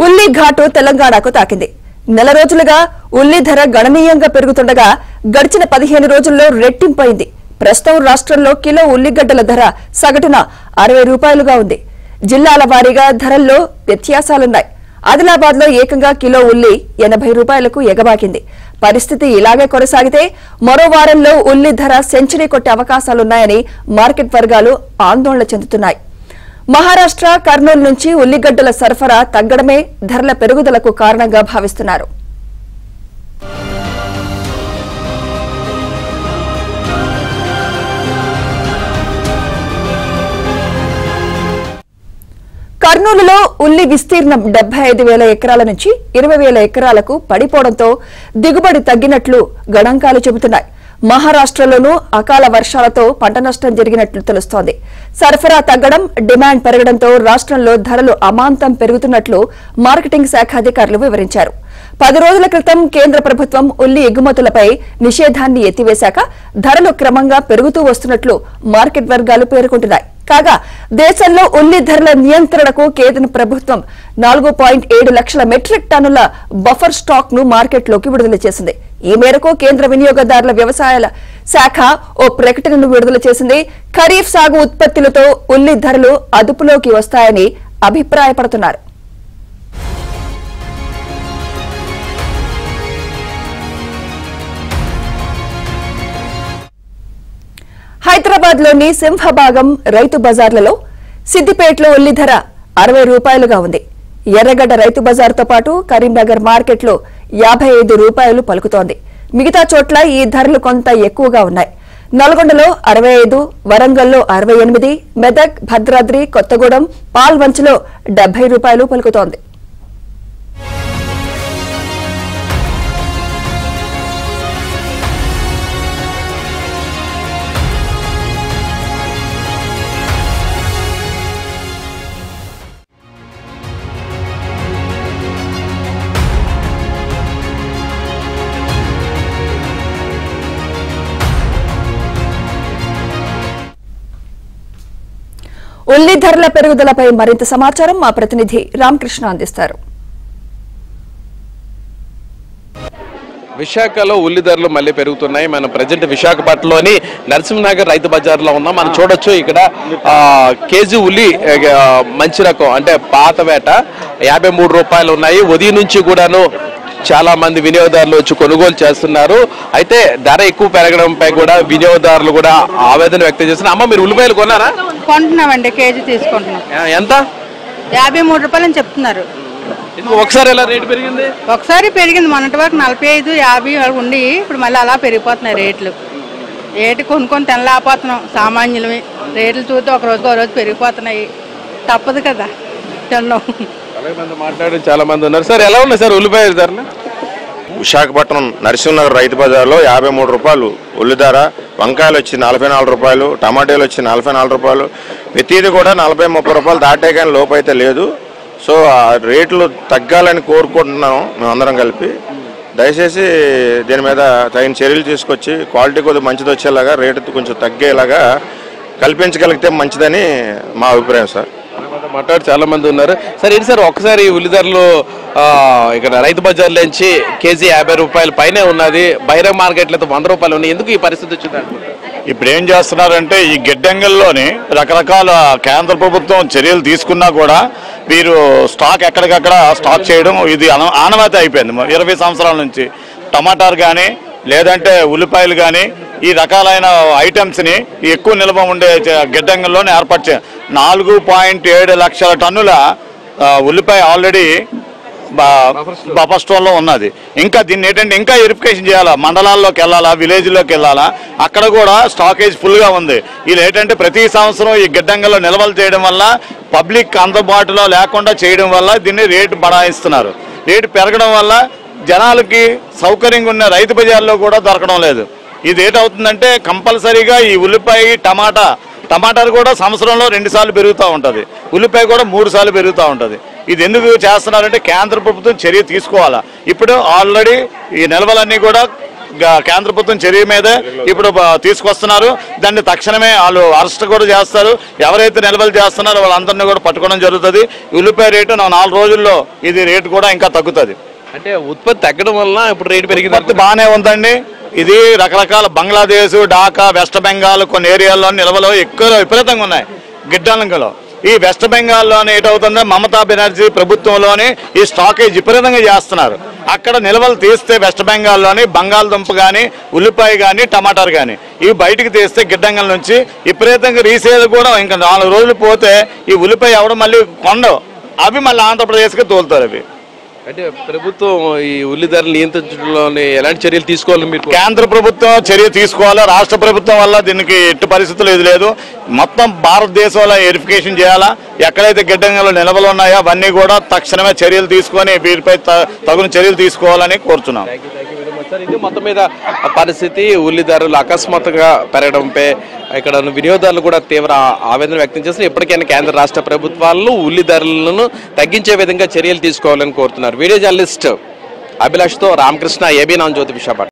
ఉల్లి ఘాటు తెలంగాణకు తాకింది. నెల రోజులుగా ఉల్లి ధర గణనీయంగా పెరుగుతుండగా గడిచిన 15 రోజుల్లో రెట్టింపైంది. ప్రస్తుతం రాష్ట్రంలో కిలో ఉల్లిగడ్డల ధర సగటున 60 రూపాయలుగా ఉంది. జిల్లాల వారీగా ధరల్లో వ్యత్యాసాలున్నాయి. ఆదిలాబాద్ లో ఏకంగా కిలో ఉల్లి 80 రూపాయలకు ఎగబాకింది. పరిస్థితి ఇలాగే కొనసాగితే మరో వారంలో ఉల్లి ధర సెంచరీ కొట్టే అవకాశాలున్నాయని మార్కెట్ వర్గాలు ఆందోళన చెందుతున్నాయి. మహారాష్ట్ర, కర్నూలు నుంచి ఉల్లిగడ్డల సరఫరా తగ్గడమే ధరల పెరుగుదలకు కారణంగా భావిస్తున్నారు. కర్నూలులో ఉల్లి విస్తీర్ణం 75,000 ఎకరాల నుంచి 20,000 ఎకరాలకు పడిపోవడంతో దిగుబడి తగ్గినట్లు గణాంకాలు చెబుతున్నాయి. మహారాష్ట్రలోనూ అకాల వర్షాలతో పంట నష్టం జరిగినట్లు తెలుస్తోంది. సరఫరా తగ్గడం, డిమాండ్ పెరగడంతో రాష్ట్రంలో ధరలు అమాంతం పెరుగుతున్నట్లు మార్కెటింగ్ శాఖ అధికారులు వివరించారు. 10 రోజుల క్రితం కేంద్ర ప్రభుత్వం ఉల్లి ఎగుమతులపై నిషేధాన్ని ఎత్తివేశాక ధరలు క్రమంగా పెరుగుతూ వస్తున్నట్లు మార్కెట్ వర్గాలు పేర్కొంటున్నాయి. కాగా దేశంలో ఉల్లి ధరల నియంత్రణకు కేంద్ర ప్రభుత్వం 4.7 లక్షల మెట్రిక్ టన్నుల బఫర్ స్టాక్ ను మార్కెట్లోకి విడుదల చేసింది. ఈ మేరకు కేంద్ర వినియోగదారుల వ్యవసాయాల శాఖ ఓ ప్రకటనను విడుదల చేసింది. ఖరీఫ్ సాగు ఉత్పత్తులతో ఉల్లి ధరలు అదుపులోకి వస్తాయని అభిప్రాయపడుతున్నారు. హైదరాబాద్ లోని సింహభాగం రైతు బజార్లలో సిద్దిపేటలో ఉల్లి ధర 60 రూపాయలుగా ఉంది. ఎర్రగడ్డ రైతు బజార్తో పాటు కరీంనగర్ మార్కెట్లో 55 రూపాయలు పలుకుతోంది. మిగతా చోట్ల ఈ ధరలు కొంత ఎక్కువగా ఉన్నాయి. నల్గొండలో 65, వరంగల్లో 68, మెదక్, భద్రాద్రి, కొత్తగూడెం, పాల్వంచలో 70 రూపాయలు పలుకుతోంది. ఉల్లి ధరల పెరుగుదలపై మరింత సమాచారం మా ప్రతినిధి రామకృష్ణ అందిస్తారు. విశాఖలో ఉల్లి ధరలు మళ్ళీ పెరుగుతున్నాయి. మనం ప్రజెంట్ విశాఖపట్నంలోని నరసింహనగర్ రైతు బజార్లో ఉన్నాం. మనం చూడొచ్చు ఇక్కడ కేజీ ఉల్లి మంచి రకం అంటే పాత వేట 53 రూపాయలు ఉన్నాయి. ఉదయం నుంచి కూడాను చాలా మంది వినియోగదారులు వచ్చి కొనుగోలు చేస్తున్నారు. అయితే ధర ఎక్కువ పెరగడంపై కూడా వినియోగదారులు కూడా ఆవేదన వ్యక్తం చేస్తున్నారు. అమ్మ, మీరు ఉల్లిపాయలు కొన్నారా? కొంటున్నామండి, కేజీ తీసుకుంటున్నాం. ఎంత? 53 రూపాయలు అని చెప్తున్నారు. ఒకసారి ఎలా రేటు పెరిగింది? ఒకసారి పెరిగింది, మొన్నటి వరకు 45, 50 ఉండి ఇప్పుడు మళ్ళీ అలా పెరిగిపోతున్నాయి రేట్లు. రేటు కొనుక్కొని తినలేకపోతున్నాం సామాన్యులమే. రేట్లు చూస్తే ఒక రోజు పెరిగిపోతున్నాయి. తప్పదు కదా తిన్నాం. మాట్లాడి చాలా మంది ఉన్నారు. సార్, ఎలా ఉన్నాయి సార్ ఉల్లిపాయల ధరలు? విశాఖపట్నం నరసింహనగర్ రైతు బజార్లో 53 రూపాయలు ఉల్లి ధర. వంకాయలు వచ్చి 44 రూపాయలు, టమాటాలు వచ్చి 44 రూపాయలు. ప్రతిదీ కూడా 40-30 రూపాయలు దాటే కానీ లోపు అయితే లేదు. సో ఆ రేట్లు తగ్గాలని కోరుకుంటున్నాం మేమందరం కలిపి. దయచేసి దీని మీద తగిన చర్యలు తీసుకొచ్చి క్వాలిటీ కొద్దిగా మంచిది వచ్చేలాగా, రేటు కొంచెం తగ్గేలాగా కల్పించగలిగితే మంచిదని మా అభిప్రాయం సార్. మాట్లాడి చాలా మంది ఉన్నారు. సార్, ఏంటి సార్ ఒక్కసారి ఉల్లి ధరలు ఇక్కడ రైతు బజార్లో నుంచి కేజీ 50 రూపాయల పైనే ఉన్నది. బహిరంగ మార్కెట్లో 100 రూపాయలు ఉన్నాయి. ఎందుకు ఈ పరిస్థితి వచ్చింది అనుకుంటారు? ఇప్పుడు ఏం చేస్తున్నారంటే ఈ గిడ్డంగిల్లోని రకరకాల కేంద్ర ప్రభుత్వం చర్యలు తీసుకున్నా కూడా వీరు స్టాక్ ఎక్కడికక్కడ స్టాక్ చేయడం ఇది ఆనవాయితీ అయిపోయింది 20 సంవత్సరాల నుంచి. టమాటాలు కానీ లేదంటే ఉల్లిపాయలు కానీ ఈ రకాలైన ఐటమ్స్ని ఎక్కువ నిల్వ ఉండే గిడ్డంగిల్లోనే ఏర్పాటు చేయాలి. 4.7 లక్షల టన్నుల ఉల్లిపాయ ఆల్రెడీ బఫర్ స్టోర్లో ఉన్నది. ఇంకా దీన్ని ఏంటంటే ఇంకా వెరిఫికేషన్ చేయాలా, మండలాల్లోకి వెళ్ళాలా, విలేజ్లోకి వెళ్ళాలా, అక్కడ కూడా స్టాకేజ్ ఫుల్గా ఉంది. ఇది ఏంటంటే ప్రతి సంవత్సరం ఈ గిడ్డంగిలో నిల్వలు చేయడం వల్ల పబ్లిక్ అందుబాటులో లేకుండా చేయడం వల్ల దీన్ని రేటు బడాయిస్తున్నారు. రేటు పెరగడం వల్ల జనాలకి సౌకర్యంగా ఉన్న రైతు బజార్లో కూడా దొరకడం లేదు. ఇది ఏంటవుతుందంటే కంపల్సరీగా ఈ ఉల్లిపాయ, టమాటాలు కూడా సంవత్సరంలో 2 సార్లు పెరుగుతూ ఉంటుంది. ఉల్లిపాయ కూడా 3 సార్లు పెరుగుతూ ఉంటుంది. ఇది ఎందుకు చేస్తున్నారంటే కేంద్ర ప్రభుత్వం చర్య తీసుకోవాలా. ఇప్పుడు ఆల్రెడీ ఈ నిల్వలన్నీ కూడా కేంద్ర ప్రభుత్వం చర్య మీదే ఇప్పుడు తీసుకొస్తున్నారు. దాన్ని తక్షణమే వాళ్ళు అరెస్ట్ కూడా చేస్తారు. ఎవరైతే నిల్వలు చేస్తున్నారో వాళ్ళందరినీ కూడా పట్టుకోవడం జరుగుతుంది. ఉల్లిపాయ రేటు 4 రోజుల్లో ఇది రేటు కూడా ఇంకా తగ్గుతుంది. అంటే ఉత్పత్తి తగ్గడం వల్ల ఇప్పుడు రేటు పెరిగింది. బాగానే ఉందండి. ఇది రకరకాల బంగ్లాదేశ్, ఢాకా, వెస్ట్ బెంగాల్ కొన్ని ఏరియాల్లో నిల్వలు ఎక్కువ విపరీతంగా ఉన్నాయి. గిడ్డంగిలో ఈ వెస్ట్ బెంగాల్లోనే ఏటవుతుందో మమతా బెనర్జీ ప్రభుత్వంలోని ఈ స్టాకేజ్ విపరీతంగా చేస్తున్నారు. అక్కడ నిల్వలు తీస్తే వెస్ట్ బెంగాల్లోని బంగాళదుంప కానీ, ఉల్లిపాయ కానీ, టమాటాలు కానీ ఇవి బయటకు తీస్తే గిడ్డంగల నుంచి విపరీతంగా రీసేల్ కూడా ఇంకా 4 రోజులు పోతే ఈ ఉల్లిపాయ ఎవడం మళ్ళీ కొండవు, అవి మళ్ళీ ఆంధ్రప్రదేశ్కి తోలుతారు. అవి అంటే ప్రభుత్వం ఈ ఉల్లి ధరలు నియంత్రించడంలో ఎలాంటి చర్యలు తీసుకోవాలి? మీరు కేంద్ర ప్రభుత్వం చర్య తీసుకోవాలి. రాష్ట్ర ప్రభుత్వం వల్ల దీనికి ఎట్టి పరిస్థితులు ఇది లేదు. మొత్తం భారతదేశంలో వెరిఫికేషన్ చేయాలా. ఎక్కడైతే గిడ్డంగులు నిల్వలు ఉన్నాయో అవన్నీ కూడా తక్షణమే చర్యలు తీసుకొని వీరిపై తగిన చర్యలు తీసుకోవాలని కోరుతున్నాం. ఇది మొత్తం మీద పరిస్థితి ఉల్లి ధరలు అకస్మాత్తుగా పెరగడంపై ఇక్కడ వినియోగదారులు కూడా తీవ్ర ఆవేదన వ్యక్తం చేస్తున్నారు. ఇప్పటికైనా కేంద్ర రాష్ట్ర ప్రభుత్వాలు ఉల్లి ధరలను తగ్గించే విధంగా చర్యలు తీసుకోవాలని కోరుతున్నారు. వీడియో జర్నలిస్ట్ అభిలాష్తో రామకృష్ణ, ఏబీ నాన్ జ్యోతి, విశాఖపట్నం.